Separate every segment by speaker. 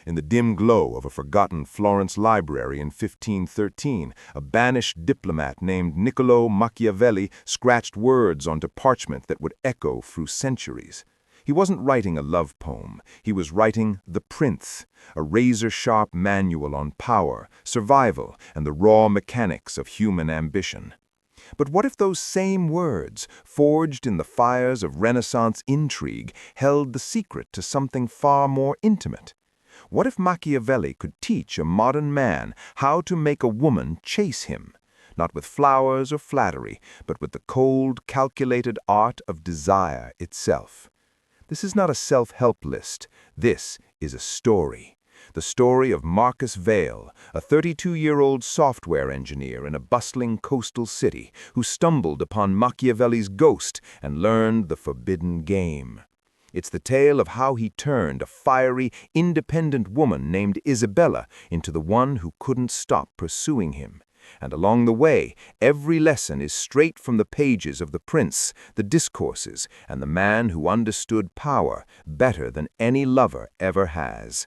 Speaker 1: In the dim glow of a forgotten Florence library in 1513, a banished diplomat named Niccolò Machiavelli scratched words onto parchment that would echo through centuries. He wasn't writing a love poem. He was writing The Prince, a razor-sharp manual on power, survival, and the raw mechanics of human ambition. But what if those same words, forged in the fires of Renaissance intrigue, held the secret to something far more intimate? What if Machiavelli could teach a modern man how to make a woman chase him, not with flowers or flattery, but with the cold, calculated art of desire itself? This is not a self-help list. This is a story. The story of Marcus Vale, a 32-year-old software engineer in a bustling coastal city who stumbled upon Machiavelli's ghost and learned the forbidden game. It's the tale of how he turned a fiery, independent woman named Isabella into the one who couldn't stop pursuing him. And along the way, every lesson is straight from the pages of The Prince, the discourses, and the man who understood power better than any lover ever has.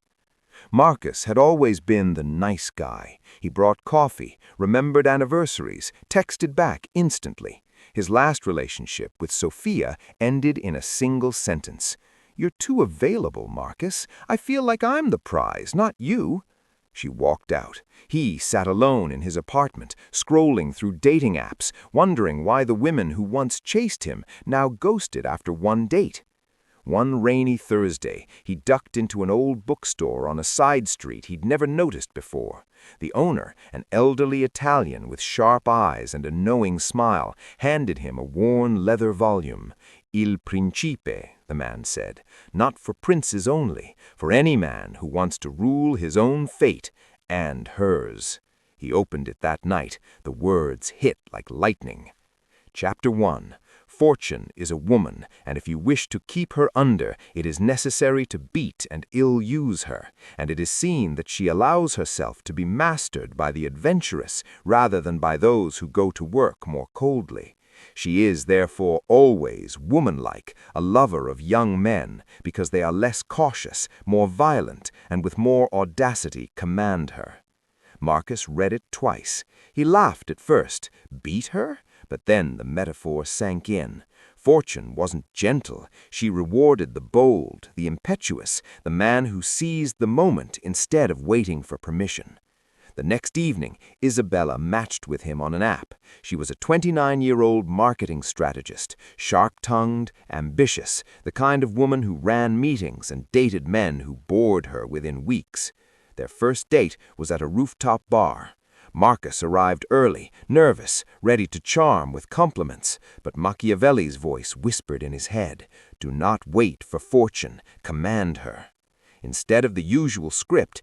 Speaker 1: Marcus had always been the nice guy. He brought coffee, remembered anniversaries, texted back instantly. His last relationship with Sophia ended in a single sentence. "You're too available, Marcus. I feel like I'm the prize, not you." She walked out. He sat alone in his apartment, scrolling through dating apps, wondering why the women who once chased him now ghosted after one date. One rainy Thursday, he ducked into an old bookstore on a side street he'd never noticed before. The owner, an elderly Italian with sharp eyes and a knowing smile, handed him a worn leather volume. "Il Principe," the man said, "not for princes only, for any man who wants to rule his own fate and hers." He opened it that night. The words hit like lightning. Chapter 1. Fortune is a woman, and if you wish to keep her under, it is necessary to beat and ill-use her, and it is seen that she allows herself to be mastered by the adventurous rather than by those who go to work more coldly. She is, therefore, always womanlike, a lover of young men, because they are less cautious, more violent, and with more audacity command her. Marcus read it twice. He laughed at first. Beat her? But then the metaphor sank in. Fortune wasn't gentle. She rewarded the bold, the impetuous, the man who seized the moment instead of waiting for permission. The next evening, Isabella matched with him on an app. She was a 29-year-old marketing strategist, sharp-tongued, ambitious, the kind of woman who ran meetings and dated men who bored her within weeks. Their first date was at a rooftop bar. Marcus arrived early, nervous, ready to charm with compliments, but Machiavelli's voice whispered in his head, "Do not wait for fortune, command her." Instead of the usual script,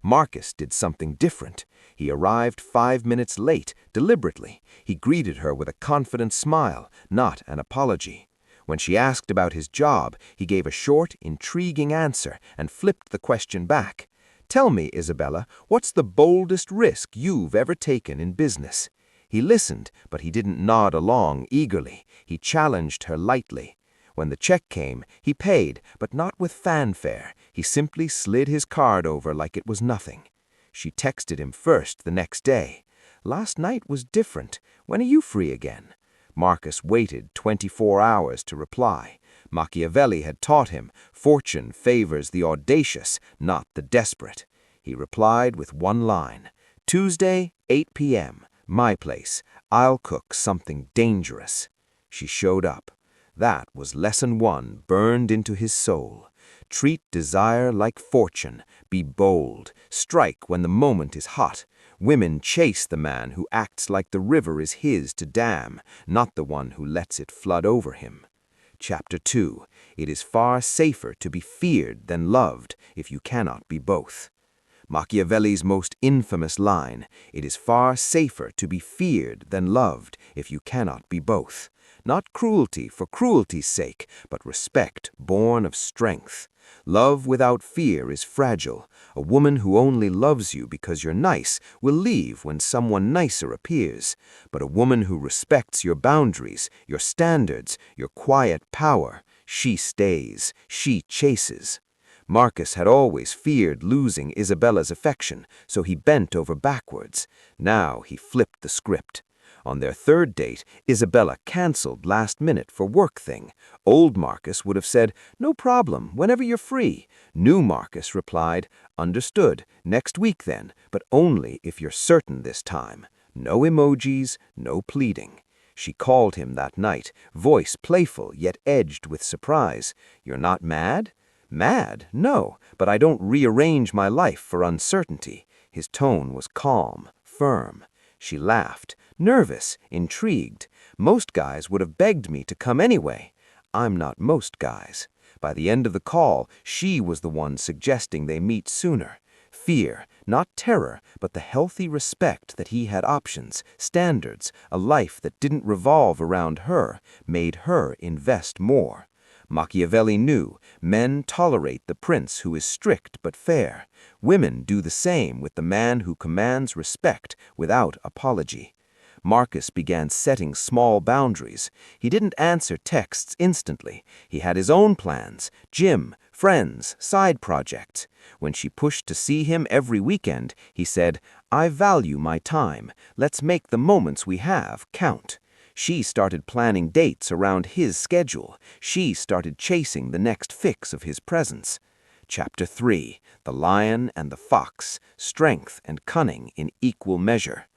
Speaker 1: Marcus did something different. He arrived 5 minutes late, deliberately. He greeted her with a confident smile, not an apology. When she asked about his job, he gave a short, intriguing answer and flipped the question back. "Tell me, Isabella, what's the boldest risk you've ever taken in business?" He listened, but he didn't nod along eagerly. He challenged her lightly. When the check came, he paid, but not with fanfare. He simply slid his card over like it was nothing. She texted him first the next day. "Last night was different. When are you free again?" Marcus waited 24 hours to reply. Machiavelli had taught him, fortune favors the audacious, not the desperate. He replied with one line, "Tuesday, 8 p.m., my place. I'll cook something dangerous." She showed up. That was lesson 1 burned into his soul. Treat desire like fortune. Be bold. Strike when the moment is hot. Women chase the man who acts like the river is his to dam, not the one who lets it flood over him. Chapter 2. It is far safer to be feared than loved if you cannot be both. Machiavelli's most infamous line, "It is far safer to be feared than loved if you cannot be both." Not cruelty for cruelty's sake, but respect born of strength. Love without fear is fragile. A woman who only loves you because you're nice will leave when someone nicer appears. But a woman who respects your boundaries, your standards, your quiet power, she stays, she chases.
Speaker 2: Marcus had always feared losing Isabella's affection, so he bent over backwards. Now he flipped the script. On their third date, Isabella canceled last minute for work thing. Old Marcus would have said, "No problem, whenever you're free." New Marcus replied, "Understood, next week then, but only if you're certain this time." No emojis, no pleading. She called him that night, voice playful yet edged with surprise. "You're not mad?" "Mad? No, but I don't rearrange my life for uncertainty." His tone was calm, firm. She laughed, nervous, intrigued. "Most guys would have begged me to come anyway." "I'm not most guys." By the end of the call, she was the one suggesting they meet sooner. Fear, not terror, but the healthy respect that he had options, standards, a life that didn't revolve around her, made her invest more. Machiavelli knew men tolerate the prince who is strict but fair. Women do the same with the man who commands respect without apology. Marcus began setting small boundaries. He didn't answer texts instantly. He had his own plans, gym, friends, side projects. When she pushed to see him every weekend, he said, "I value my time. Let's make the moments we have count." She started planning dates around his schedule. She started chasing the next fix of his presence. Chapter 3: The Lion and the Fox, Strength and Cunning in Equal Measure.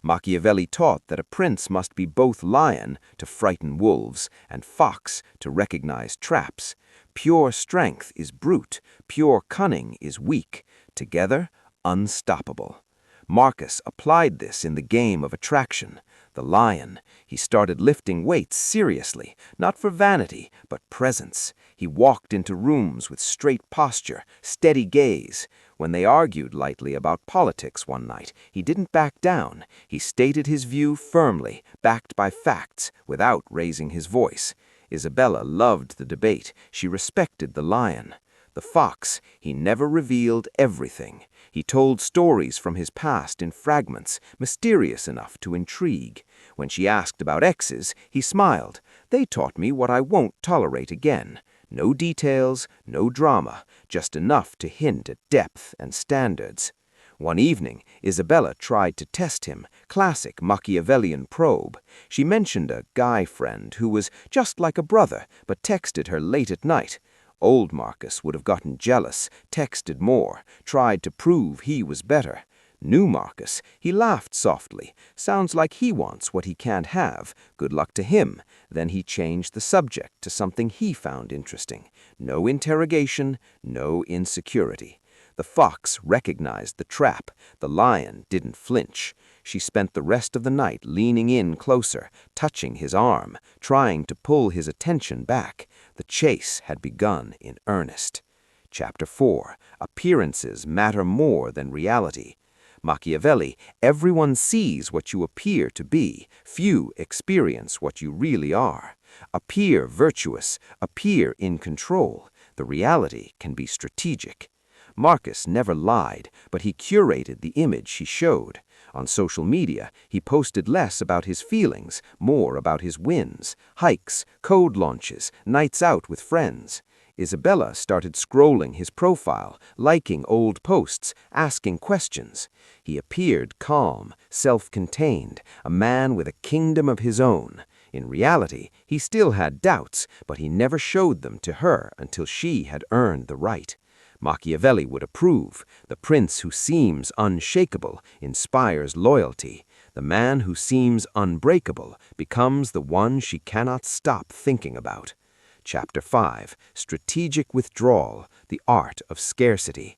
Speaker 2: Machiavelli taught that a prince must be both lion, to frighten wolves, and fox, to recognize traps. Pure strength is brute, pure cunning is weak. Together, unstoppable. Marcus applied this in the game of attraction. The lion, he started lifting weights seriously, not for vanity, but presence. He walked into rooms with straight posture, steady gaze. When they argued lightly about politics one night, he didn't back down. He stated his view firmly, backed by facts, without raising his voice. Isabella loved the debate. She respected the lion. The fox, he never revealed everything. He told stories from his past in fragments, mysterious enough to intrigue. When she asked about exes, he smiled. "They taught me what I won't tolerate again." No details, no drama, just enough to hint at depth and standards. One evening, Isabella tried to test him, classic Machiavellian probe. She mentioned a guy friend who was just like a brother, but texted her late at night. Old Marcus would have gotten jealous, texted more, tried to prove he was better. New Marcus, he laughed softly. Sounds like he wants what he can't have. Good luck to him. Then he changed the subject to something he found interesting. No interrogation, no insecurity. The fox recognized the trap. The lion didn't flinch. She spent the rest of the night leaning in closer, touching his arm, trying to pull his attention back. The chase had begun in earnest. Chapter 4: Appearances Matter More Than Reality. Machiavelli, everyone sees what you appear to be. Few experience what you really are. Appear virtuous, appear in control. The reality can be strategic. Marcus never lied, but he curated the image he showed. On social media, he posted less about his feelings, more about his wins, hikes, code launches, nights out with friends. Isabella started scrolling his profile, liking old posts, asking questions. He appeared calm, self-contained, a man with a kingdom of his own. In reality, he still had doubts, but he never showed them to her until she had earned the right. Machiavelli would approve. The prince who seems unshakable inspires loyalty. The man who seems unbreakable becomes the one she cannot stop thinking about. Chapter 5: Strategic Withdrawal, the Art of Scarcity.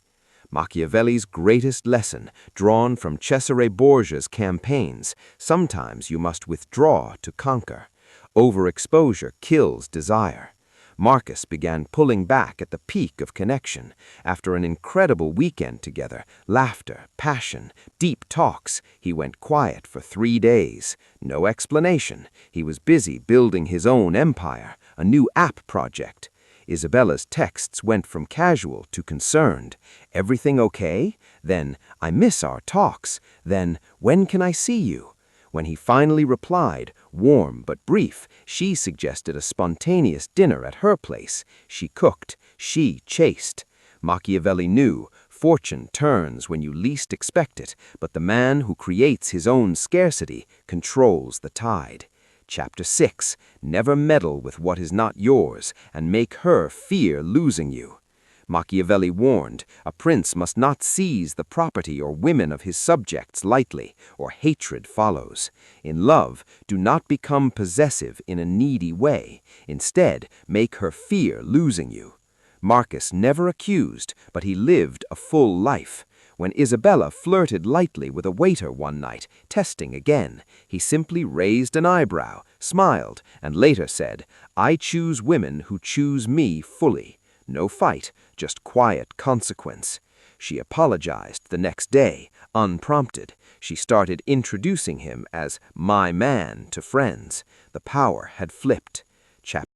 Speaker 2: Machiavelli's greatest lesson, drawn from Cesare Borgia's campaigns: sometimes you must withdraw to conquer. Overexposure kills desire. Marcus began pulling back at the peak of connection. After an incredible weekend together, laughter, passion, deep talks, he went quiet for 3 days. No explanation. He was busy building his own empire, a new app project. Isabella's texts went from casual to concerned. "Everything okay?" Then, "I miss our talks." Then, "When can I see you?" When he finally replied, warm but brief, she suggested a spontaneous dinner at her place. She cooked, she chased. Machiavelli knew fortune turns when you least expect it, but the man who creates his own scarcity controls the tide. Chapter 6. Never meddle with what is not yours, and make her fear losing you. Machiavelli warned, a prince must not seize the property or women of his subjects lightly, or hatred follows. In love, do not become possessive in a needy way. Instead, make her fear losing you. Marcus never accused, but he lived a full life. When Isabella flirted lightly with a waiter one night, testing again, he simply raised an eyebrow, smiled, and later said, "I choose women who choose me fully." No fight, just quiet consequence. She apologized the next day, unprompted. She started introducing him as "my man" to friends. The power had flipped. Chapter